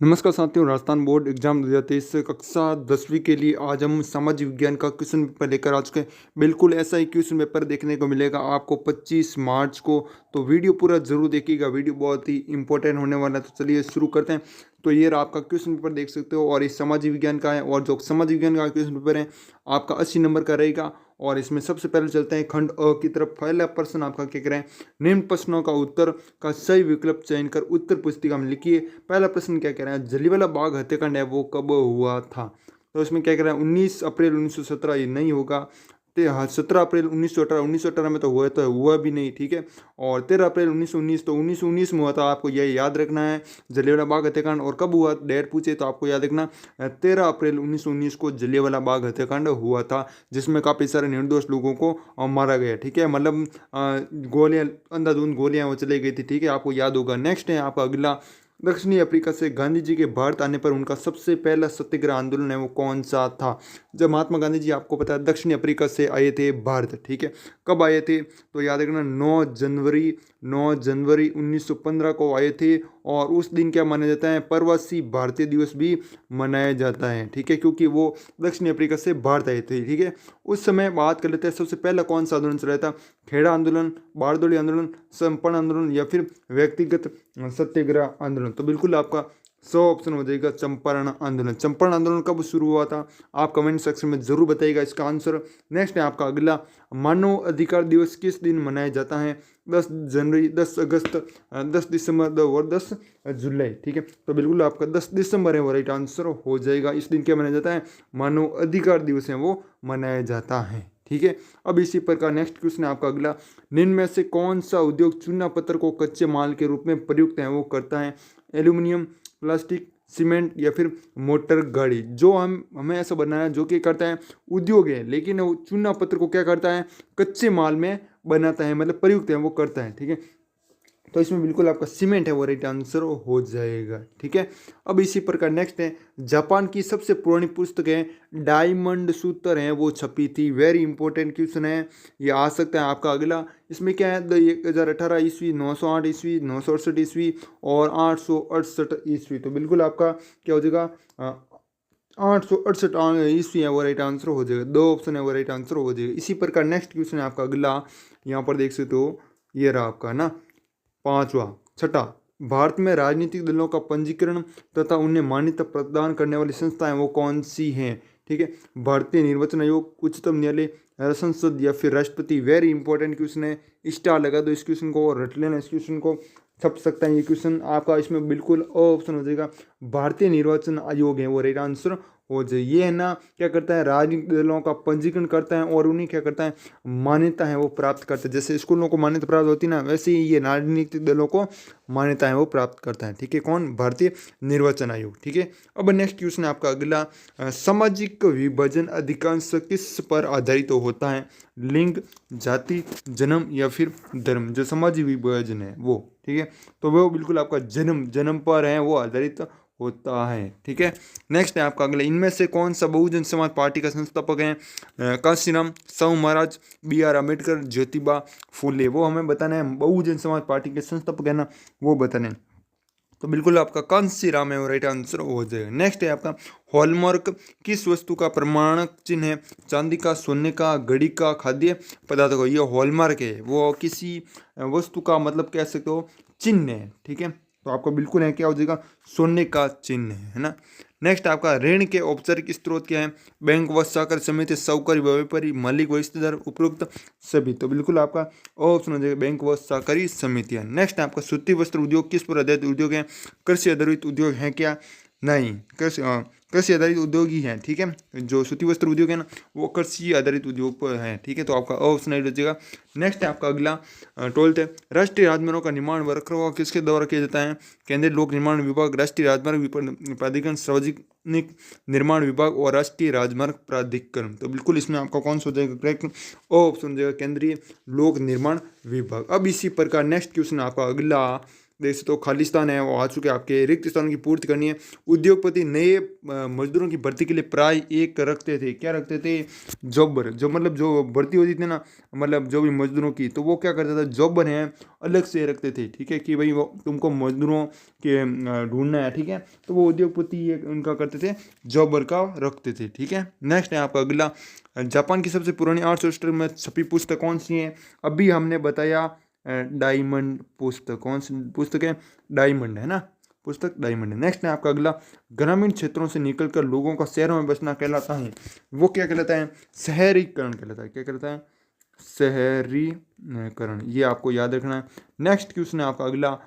नमस्कार साथियों, Rajasthan board exam 2023 कक्षा 10वीं के लिए आज हम सामाजिक विज्ञान का क्वेश्चन पेपर लेकर आ चुके हैं। बिल्कुल ऐसा ही क्वेश्चन पेपर देखने को मिलेगा आपको 25 मार्च को। तो वीडियो पूरा जरूर देखिएगा, वीडियो बहुत ही इंपॉर्टेंट होने वाला है। तो चलिए शुरू करते हैं। तो ये रहा आपका क्वेश्चन पेपर, देख सकते हो, और ये सामाजिक विज्ञान का है। और जो सामाजिक विज्ञान का क्वेश्चन पेपर है आपका 80 नंबर का रहेगा। और इसमें सबसे पहले चलते हैं खंड अ की तरफ। पहला प्रश्न आपका क्या करें, निम्न प्रश्नों का उत्तर का सही विकल्प चयन कर उत्तर पुस्तिका में लिखिए। पहला प्रश्न क्या कह रहा है, जलियांवाला बाग हत्याकांड है वो कब हुआ था। तो इसमें क्या कह रहा है, 19 अप्रैल 1917, ये नहीं होगा। 17 अप्रैल 1918, 1918 में तो हुआ भी नहीं, ठीक है। और 13 अप्रैल 1919, तो 1919 में हुआ था, आपको यह याद रखना है। जलियांवाला बाग हत्याकांड और कब हुआ, डेट पूछे तो आपको याद रखना 13 अप्रैल 1919 को जलियांवाला बाग हत्याकांड हुआ था, जिसमें काफ़ी सारे निर्दोष लोगों को मारा गया, ठीक है। मतलब गोलियां, अंधाधुंध गोलियां वो चली गई थी, ठीक है, आपको याद होगा। नेक्स्ट है आपका अगला, दक्षिणी अफ्रीका से गांधी जी के भारत आने पर उनका सबसे पहला सत्याग्रह आंदोलन है वो कौन सा था। जब महात्मा गांधी जी, आपको पता है, दक्षिणी अफ्रीका से आए थे भारत, ठीक है। कब आए थे, तो याद रखना 9 जनवरी 1915 को आए थे। और उस दिन क्या माना जाता है, प्रवासी भारतीय दिवस भी मनाया जाता है, ठीक है, क्योंकि वो दक्षिणी अफ्रीका से भारत आए थे, ठीक है। उस समय बात कर लेते हैं, सबसे पहला कौन सा आंदोलन चल रहा था, खेड़ा आंदोलन, बारदोली आंदोलन, संपन्न आंदोलन, या फिर व्यक्तिगत सत्याग्रह आंदोलन। तो बिल्कुल आपका सौ ऑप्शन हो जाएगा चंपारण आंदोलन। चंपारण आंदोलन कब शुरू हुआ था, आप कमेंट सेक्शन में जरूर बताइएगा इसका आंसर। नेक्स्ट है आपका अगला, मानव अधिकार दिवस किस दिन मनाया जाता है, 10 जनवरी, 10 अगस्त, 10 दिसंबर और 10 जुलाई, ठीक है। तो बिल्कुल आपका 10 दिसंबर है वो राइट आंसर हो जाएगा। इस दिन क्या मनाया जाता है, मानव अधिकार दिवस है वो मनाया जाता है, ठीक है। अब इसी प्रकार नेक्स्ट क्वेश्चन है आपका अगला, निम्न में से कौन सा उद्योग चूना पत्थर को कच्चे माल के रूप में प्रयुक्त है वो करता है, एल्यूमिनियम, प्लास्टिक, सीमेंट, या फिर मोटर गाड़ी। जो हमें ऐसा बनाना है जो कि करता है उद्योग है, लेकिन वो चूना पत्थर को क्या करता है, कच्चे माल में बनाता है, मतलब प्रयुक्त है वो करता है, ठीक है। तो इसमें बिल्कुल आपका सीमेंट है वो राइट आंसर हो जाएगा, ठीक है। अब इसी प्रकार नेक्स्ट है, जापान की सबसे पुरानी पुस्तक है डायमंड सूत्र है वो छपी थी। वेरी इंपॉर्टेंट क्वेश्चन है, ये आ सकता है आपका अगला। इसमें क्या है, 1018 ईस्वी, 908 ईस्वी, 968 ईस्वी और 868 ईस्वी। तो बिल्कुल आपका क्या हो जाएगा, 868 ईस्वी है वो राइट आंसर हो जाएगा। दो ऑप्शन है वो राइट आंसर हो जाएगा। इसी प्रकार नेक्स्ट क्वेश्चन है आपका अगला, यहाँ पर देख सकते हो, ये रहा आपका ना पांचवा, छठा, भारत में राजनीतिक दलों का पंजीकरण तथा उन्हें मान्यता प्रदान करने वाली संस्थाएं वो कौन सी हैं, ठीक है। भारतीय निर्वाचन आयोग, उच्चतम न्यायालय, संसद, या फिर राष्ट्रपति। वेरी इंपॉर्टेंट क्वेश्चन है, स्टार लगा दो इस क्वेश्चन को, रट लेना इस क्वेश्चन को, छप सकता है ये क्वेश्चन आपका। इसमें बिल्कुल ऑप्शन हो जाएगा भारतीय निर्वाचन आयोग है वो राइट आंसर हो जाए। ये है ना, क्या करता है, राजनीतिक दलों का पंजीकरण करता है और उन्हें क्या करता है, मान्यता है वो प्राप्त करता है। जैसे स्कूलों को मान्यता प्राप्त होती है ना, वैसे ही ये राजनीतिक दलों को मान्यता है वो प्राप्त करता है, ठीक है। कौन, भारतीय निर्वाचन आयोग, ठीक है। अब नेक्स्ट क्वेश्चन है आपका अगला, सामाजिक विभाजन अधिकांश किस पर आधारित होता है, लिंग, जाति, जन्म, या फिर धर्म। जो सामाजिक विभाजन है वो, ठीक है, तो वो बिल्कुल आपका जन्म पर है वो आधारित होता है, ठीक है। नेक्स्ट है आपका अगला, इनमें से कौन सा बहुजन समाज पार्टी का संस्थापक है, कांशीराम, साहू महाराज, BR अम्बेडकर, ज्योतिबा फूले। वो हमें बताना है, बहुजन समाज पार्टी के संस्थापक है ना, वो बताना है। तो बिल्कुल आपका कांशीराम है वो राइट आंसर हो जाएगा। नेक्स्ट है आपका, हॉलमार्क किस वस्तु का प्रमाणक चिन्ह है, चांदी का, सोने का, घड़ी का, खाद्य पदार्थों का। ये हॉलमार्क है वो किसी वस्तु का, मतलब कह सकते हो, चिन्ह है, ठीक है। तो आपको बिल्कुल है क्या हो जाएगा, सोने का चिन्ह है ना। नेक्स्ट आपका, ऋण के औपचारिक स्रोत क्या है, बैंक व सहकारी समिति, साहूकारी व व्यापारी, मालिक व रिश्तेदार, उपरोक्त सभी। तो बिल्कुल आपका ऑप्शन हो जाएगा बैंक व सहकारी समितियां। नेक्स्ट आपका, सूती वस्त्र उद्योग किस पर आधारित उद्योग है, कृषि आधारित उद्योग है क्या, नहीं, कृषि आधारित उद्योग ही है, ठीक है। जो सूती वस्त्र उद्योग है ना, वो कृषि आधारित उद्योग पर है, ठीक है। तो आपका ऑप्शन राइट हो जाएगा। नेक्स्ट है आपका अगला, 12th है, राष्ट्रीय राजमार्गों का निर्माण व रखरखाव किसके द्वारा किया जाता है, केंद्रीय लोक निर्माण विभाग, राष्ट्रीय राजमार्ग प्राधिकरण, सार्वजनिक निर्माण विभाग और राष्ट्रीय राजमार्ग प्राधिकरण। तो बिल्कुल इसमें आपका कौन सा हो जाएगा करेक्ट, ऑप्शन हो जाएगा केंद्रीय लोक निर्माण विभाग। अब इसी प्रकार नेक्स्ट क्वेश्चन आपका अगला, देख सकते हो खाली स्थान है वो आ चुके हैं आपके, रिक्त स्थान की पूर्ति करनी है। उद्योगपति नए मजदूरों की भर्ती के लिए प्राय एक रखते थे, क्या रखते थे, जॉबर, जो मतलब जो भर्ती होती थी ना, मतलब जो भी मजदूरों की, तो वो क्या करता था, जॉबर हैं अलग से रखते थे, ठीक है, कि भाई वो तुमको मजदूरों के ढूंढना है, ठीक है, तो वो उद्योगपति ये उनका करते थे, जॉबर का रखते थे, ठीक है। नेक्स्ट है आपका अगला, जापान की सबसे पुरानी अर्थशास्त्र में छपी पुस्तक कौन सी है, अभी हमने बताया डायमंड पुस्तक, कौन सी पुस्तक है, डायमंड है ना, पुस्तक डायमंड है। नेक्स्ट है आपका अगला, ग्रामीण क्षेत्रों से निकलकर लोगों का शहरों में बसना कहलाता है, वो क्या कहलाता है, शहरीकरण कहलाता है, क्या कहलाता है, शहरीकरण, ये आपको याद रखना है। नेक्स्ट क्वेश्चन है आपका अगला,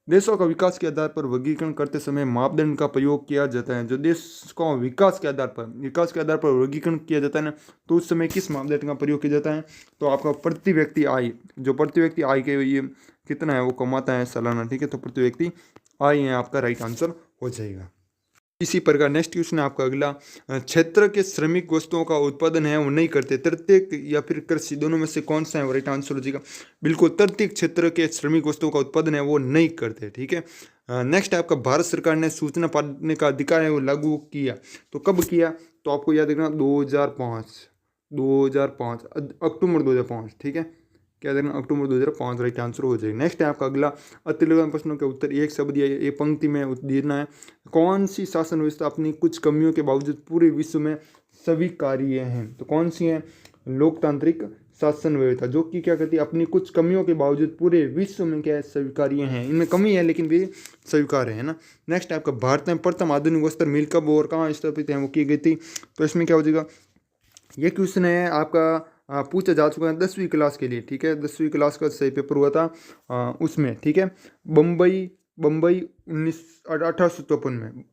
देशों का विकास के आधार पर वर्गीकरण करते समय मापदंड का प्रयोग किया जाता है, जो देश का विकास के आधार पर वर्गीकरण किया जाता है ना, तो उस समय किस मापदंड का प्रयोग किया जाता है, तो आपका प्रति व्यक्ति आय, जो प्रति व्यक्ति आय के ये कितना है वो कमाता है सालाना, ठीक है, तो प्रति व्यक्ति आय है आपका राइट आंसर हो जाएगा। इसी प्रकार नेक्स्ट क्वेश्चन है आपका अगला, क्षेत्र के श्रमिक वस्तुओं का उत्पादन है वो नहीं करते, तृतीयक या फिर कृषि, दोनों में से कौन सा है वो राइट आंसर हो जाएगा, बिल्कुल तृतीयक क्षेत्र के श्रमिक वस्तुओं का उत्पादन है वो नहीं करते, ठीक है। नेक्स्ट है आपका, भारत सरकार ने सूचना पाने का अधिकार है वो लागू किया, तो कब किया, तो आपको याद रखना 2005 अक्टूबर 2005, ठीक है, क्या देखना अक्टूबर 2005 राइट आंसर हो जाएगा। नेक्स्ट है आपका अगला, अतिलग्न प्रश्नों के उत्तर एक शब्द या एक पंक्ति में देना है, कौन सी शासन व्यवस्था अपनी कुछ कमियों के बावजूद पूरे विश्व में स्वीकार्य है, तो कौन सी है, लोकतांत्रिक शासन व्यवस्था, जो कि क्या करती है, अपनी कुछ कमियों के बावजूद पूरे विश्व में क्या है, स्वीकार्य हैं, इनमें कमी है लेकिन भी स्वीकार्य है ना। नेक्स्ट है आपका, भारत में प्रथम आधुनिक वस्त्र मिल कब और कहाँ स्थापित है वो की गई थी, तो इसमें क्या हो जाएगा, ये क्वेश्चन है आपका पूछा जा चुका है 10वीं क्लास के लिए, ठीक है, 10वीं क्लास का सही पेपर हुआ था उसमें, ठीक है, बम्बई 1854 में,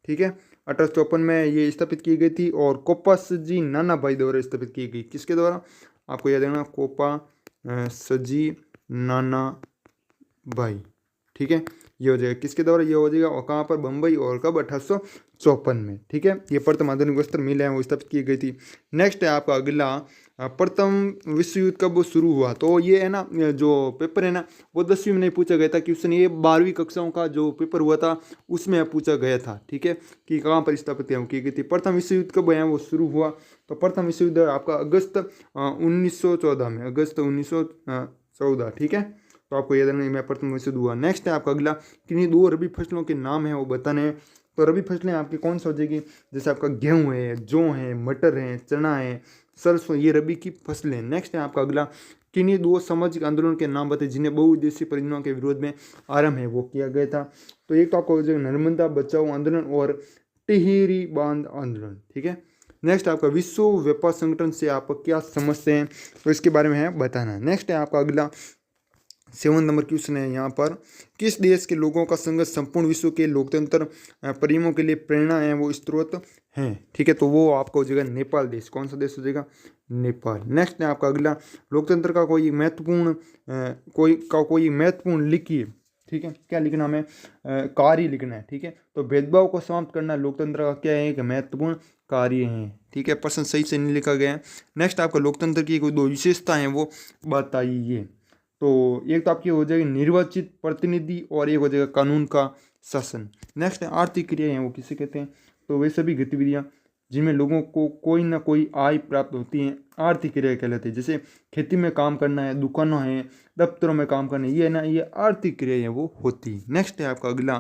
ठीक है, 1854 में ये स्थापित की गई थी, और कोप्पा सजी नाना भाई द्वारा स्थापित की गई, किसके द्वारा, आपको याद रखना, कोप्पा सजी नाना भाई, ठीक है, ये हो जाएगा किसके द्वारा, ये हो जाएगा, और कहाँ पर, बम्बई, और कब, 1854 में, ठीक है, ये प्रथम आधुनिक वस्त्र मिल है वो स्थापित की गई थी। नेक्स्ट है आपका अगला, प्रथम विश्व युद्ध कब शुरू हुआ, तो ये है ना, जो पेपर है ना वो 10वीं में नहीं पूछा गया था क्वेश्चन, ये 12वीं कक्षाओं का जो पेपर हुआ था उसमें पूछा गया था, ठीक है, कि कहाँ पर स्थापित है की गई थी। प्रथम विश्व युद्ध कब है वो शुरू हुआ, तो प्रथम विश्व युद्ध आपका अगस्त 1914 में, अगस्त 1914, ठीक है, तो आपको याद रखना मैं प्रथम विश्व युद्ध हुआ। नेक्स्ट है आपका अगला, किन्हीं दो रबी फसलों के नाम है वो बताने हैं, तो रबी फसलें आपकी कौन सी हो जाएगी, जैसे आपका गेहूँ है, जौ है, मटर है, चना है, सरसों, ये रबी की फसलें। नेक्स्ट है आपका अगला, किन्हीं दो सामाजिक आंदोलन के नाम बताए जिन्हें बहुउद्देशीय परियोजनाओं के विरोध में आरंभ है वो किया गया था, तो एक तो आपको हो जाएगा नर्मदा बचाओ आंदोलन और टिहरी बांध आंदोलन, ठीक है। नेक्स्ट आपका, विश्व व्यापार संगठन से आप क्या समझते हैं, तो इसके बारे में है बताना। नेक्स्ट है आपका अगला 7 नंबर क्वेश्चन है यहाँ पर, किस देश के लोगों का संघर्ष संपूर्ण विश्व के लोकतंत्र प्रेमियों के लिए प्रेरणा है वो स्रोत हैं, ठीक है, तो वो आपका हो जाएगा नेपाल देश, कौन सा देश हो जाएगा, नेपाल। नेक्स्ट है आपका अगला, लोकतंत्र का कोई महत्वपूर्ण लिखिए, ठीक है, क्या लिखना हमें, कार्य लिखना है, ठीक है, तो भेदभाव को समाप्त करना लोकतंत्र का क्या है कि महत्वपूर्ण कार्य है, ठीक है, प्रश्न सही से नहीं लिखा गया है। नेक्स्ट आपका, लोकतंत्र की कोई 2 विशेषता है वो बताइए, तो एक तो आपकी हो जाएगी निर्वाचित प्रतिनिधि और एक हो जाएगा कानून का शासन। नेक्स्ट है आर्थिक क्रियाएं वो किसे कहते हैं, तो वे सभी गतिविधियां जिनमें लोगों को कोई ना कोई आय प्राप्त होती है आर्थिक क्रिया कहलाती है, जैसे खेती में काम करना है, दुकानों है, दफ्तरों में काम करना है, ये ना ये आर्थिक क्रियाएं वो होती है। नेक्स्ट है आपका अगला,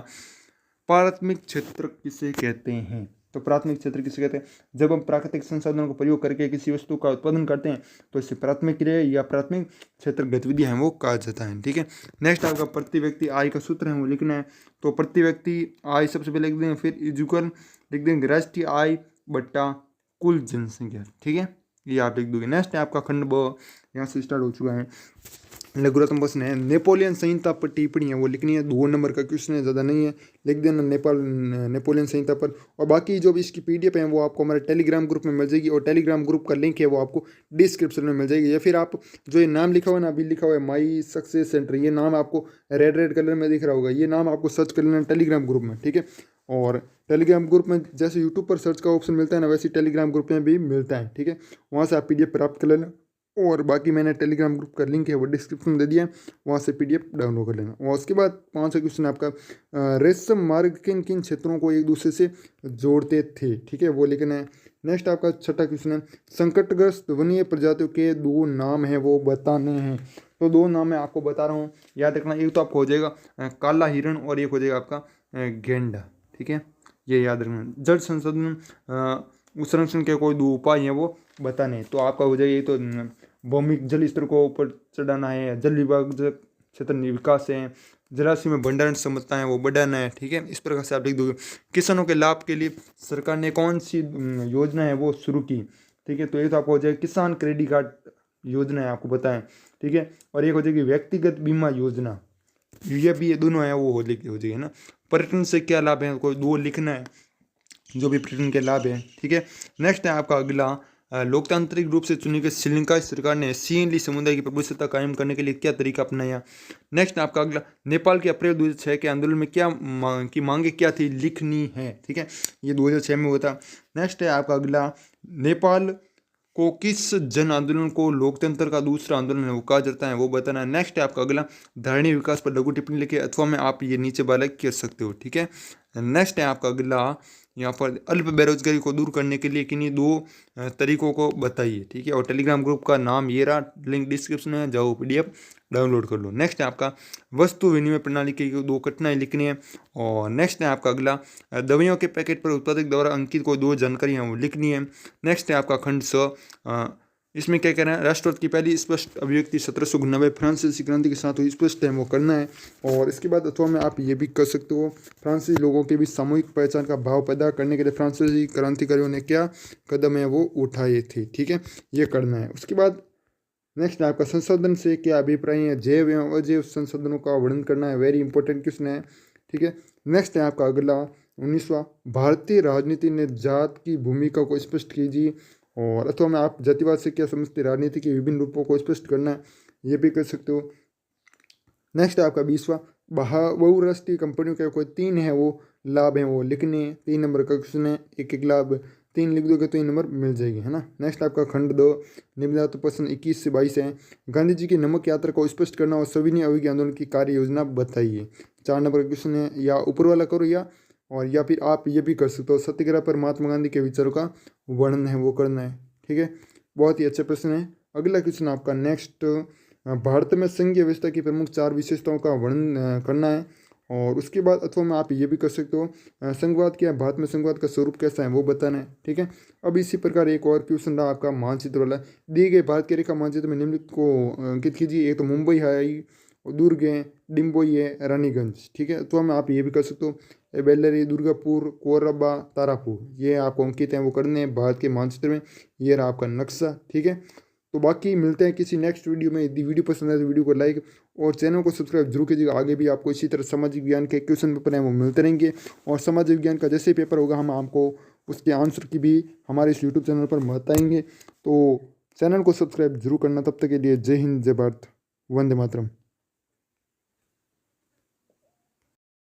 प्राथमिक क्षेत्र किसे कहते हैं, तो प्राथमिक क्षेत्र किसे कहते हैं, जब हम प्राकृतिक संसाधनों का प्रयोग करके किसी वस्तु का उत्पादन करते हैं तो इसे प्राथमिक क्रिया या प्राथमिक क्षेत्र गतिविधि है वो कहा जाता है, ठीक है। नेक्स्ट आपका, प्रति व्यक्ति आय का सूत्र है वो लिखना है, तो प्रति व्यक्ति आय सबसे पहले लिख देंगे, फिर इजुकल लिख देंगे राष्ट्रीय आय बट्टा कुल जनसंख्या, ठीक है, ये आप लिख दोगे। नेक्स्ट है आपका खंड ब, यहाँ से स्टार्ट हो चुका है, लघुरत्न प्रश्न है, नेपोलियन संहिता पर टिप्पणी है वो लिखनी है, 2 नंबर का क्वेश्चन है, ज़्यादा नहीं है, लिख देना नेपोलियन संहिता पर। और बाकी जो भी इसकी PDF है वो आपको हमारे टेलीग्राम ग्रुप में मिल जाएगी, और टेलीग्राम ग्रुप का लिंक है वो आपको डिस्क्रिप्शन में मिल जाएगी, या फिर आप जो ये नाम लिखा हुआ है ना, अभी लिखा हुआ है माई सक्सेस सेंटर, ये नाम आपको रेड कलर में दिख रहा होगा, ये नाम आपको सर्च कर लेना टेलीग्राम ग्रुप में, ठीक है। और टेलीग्राम ग्रुप में जैसे यूट्यूब पर सर्च का ऑप्शन मिलता है ना, वैसे टेलीग्राम ग्रुप में भी मिलता है, ठीक है, वहाँ से आप PDF प्राप्त कर लेना, और बाकी मैंने टेलीग्राम ग्रुप का लिंक है वो डिस्क्रिप्शन में दे दिया है, वहाँ से PDF डाउनलोड कर लेना। और उसके बाद 5वां क्वेश्चन आपका रेशम मार्ग किन किन क्षेत्रों को एक दूसरे से जोड़ते थे, ठीक है, वो लिखना है। नेक्स्ट आपका 6वां क्वेश्चन है संकटग्रस्त वन्य प्रजातियों के 2 नाम हैं वो बताने हैं। तो 2 नाम मैं आपको बता रहा हूँ, याद रखना। एक तो आपको हो जाएगा काला हिरण और एक हो जाएगा आपका गेंडा, ठीक है, ये याद रखना। जल संसाधन संरक्षण के कोई 2 उपाय हैं वो बताने हैं। तो आपका हो जाएगा ये तो भौमिक जल स्तर को ऊपर चढ़ाना है, जल विभाग क्षेत्र विकास है, जलाशय में भंडारण क्षमता है वो बढ़ाना है, ठीक है। इस प्रकार से आप लिख दोगे। किसानों के लाभ के लिए सरकार ने कौन सी योजना है वो शुरू की, ठीक है। तो ये तो आपको हो जाएगा किसान क्रेडिट कार्ड योजना है, आपको बताएं, ठीक है। और एक हो जाएगी व्यक्तिगत बीमा योजना, ये भी ये दोनों है वो हो जाएगी ना। पर्यटन से क्या लाभ है, कोई 2 लिखना है जो भी पर्यटन के लाभ है, ठीक है। नेक्स्ट है आपका अगला लोकतांत्रिक रूप से चुनी गई श्रीलंका सरकार ने सीनली समुदाय की प्रभुसत्ता कायम करने के लिए क्या तरीका अपनाया। नेक्स्ट आपका अगला नेपाल के अप्रैल 2006 के आंदोलन में क्या की मांगे क्या थी लिखनी है, ठीक है, ये 2006 में हुआ था। नेक्स्ट है आपका अगला नेपाल को किस जन आंदोलन को लोकतंत्र का दूसरा आंदोलन है वो कहा जाता है वो बताना है। नेक्स्ट है आपका अगला धारणीय विकास पर लघु टिप्पणी लिखे अथवा में आप ये नीचे वाला कर सकते हो, ठीक है। नेक्स्ट है आपका अगला यहाँ पर अल्प बेरोजगारी को दूर करने के लिए किन्हीं 2 तरीकों को बताइए, ठीक है। और टेलीग्राम ग्रुप का नाम ये रहा, लिंक डिस्क्रिप्शन में, जाओ PDF डाउनलोड कर लो। नेक्स्ट है आपका वस्तु विनिमय प्रणाली की 2 कठिनाई लिखनी है। और नेक्स्ट है आपका अगला दवाइयों के पैकेट पर उत्पादक द्वारा अंकित को 2 जानकारियाँ वो लिखनी है। नेक्स्ट है आपका खंड 6, इसमें क्या कहना है, राष्ट्रवाद की पहली स्पष्ट अभिव्यक्ति 1790 फ्रांसीसी क्रांति के साथ हुई स्पष्ट है वो करना है। और इसके बाद अथवा में आप ये भी कर सकते हो, फ्रांसीसी लोगों के बीच सामूहिक पहचान का भाव पैदा करने के लिए फ्रांसीसी क्रांतिकारियों ने क्या कदम है वो उठाए थे, ठीक है, ये करना है। उसके बाद नेक्स्ट आपका संशोधन से क्या अभिप्राय है, जैव एवं अजैव संशोधनों का वर्णन करना है, वेरी इंपॉर्टेंट क्वेश्चन है, ठीक है। नेक्स्ट है आपका अगला 19वां भारतीय राजनीति ने जात की भूमिका को स्पष्ट कीजिए। और अथवा में आप जातिवाद से क्या समझते, राजनीति के विभिन्न रूपों को स्पष्ट करना है, ये भी कर सकते हो। नेक्स्ट है आपका 20वां बहुराष्ट्रीय कंपनियों के कोई 3 है वो लाभ हैं वो लिखने, 3 नंबर का क्वेश्चन है, एक लाभ 3 लिख दोगे तो 3 नंबर मिल जाएगी, है ना। नेक्स्ट आपका खंड 2 निम्नलिखित प्रश्न 21 से 22 है। गांधी जी की नमक यात्रा को स्पष्ट करना और सविनय अवज्ञा आंदोलन की कार्य योजना बताइए, 4 नंबर का क्वेश्चन है, या ऊपर वाला करो या फिर आप ये भी कर सकते हो सत्याग्रह पर महात्मा गांधी के विचारों का वर्णन है वो करना है, ठीक है। बहुत ही अच्छा प्रश्न है। अगला क्वेश्चन आपका नेक्स्ट भारत में संघीय व्यवस्था की प्रमुख 4 विशेषताओं का वर्णन करना है। और उसके बाद अथवा में आप ये भी कर सकते हो संघवाद क्या है, भारत में संघवाद का स्वरूप कैसा है वो बताना है, ठीक है। अब इसी प्रकार एक और क्वेश्चन रहा आपका मानचित्र वाला, दिए गए भारत के रेखा मानचित्र में निम्नलिखित को अंकित कीजिए। एक तो मुंबई है, दुर्ग है, डिम्बोई है, रानीगंज, ठीक है। तो हम आप ये भी कर सकते हो बेल्लरी, दुर्गापुर, कोरबा, तारापुर, ये आपको अंकित हैं वो करने हैं भारत के मानचित्र में। ये रहा आपका नक्शा, ठीक है। तो बाकी मिलते हैं किसी नेक्स्ट वीडियो में। यदि वीडियो पसंद आए तो वीडियो को लाइक और चैनल को सब्सक्राइब जरूर कीजिएगा। आगे भी आपको इसी तरह सामाजिक विज्ञान के क्वेश्चन पेपर हैं वो मिलते रहेंगे। और सामाजिक विज्ञान का जैसे पेपर होगा हम आपको उसके आंसर की भी हमारे इस यूट्यूब चैनल पर बताएंगे। तो चैनल को सब्सक्राइब जरूर करना। तब तक के लिए जय हिंद, जय भारत, वंदे मातरम।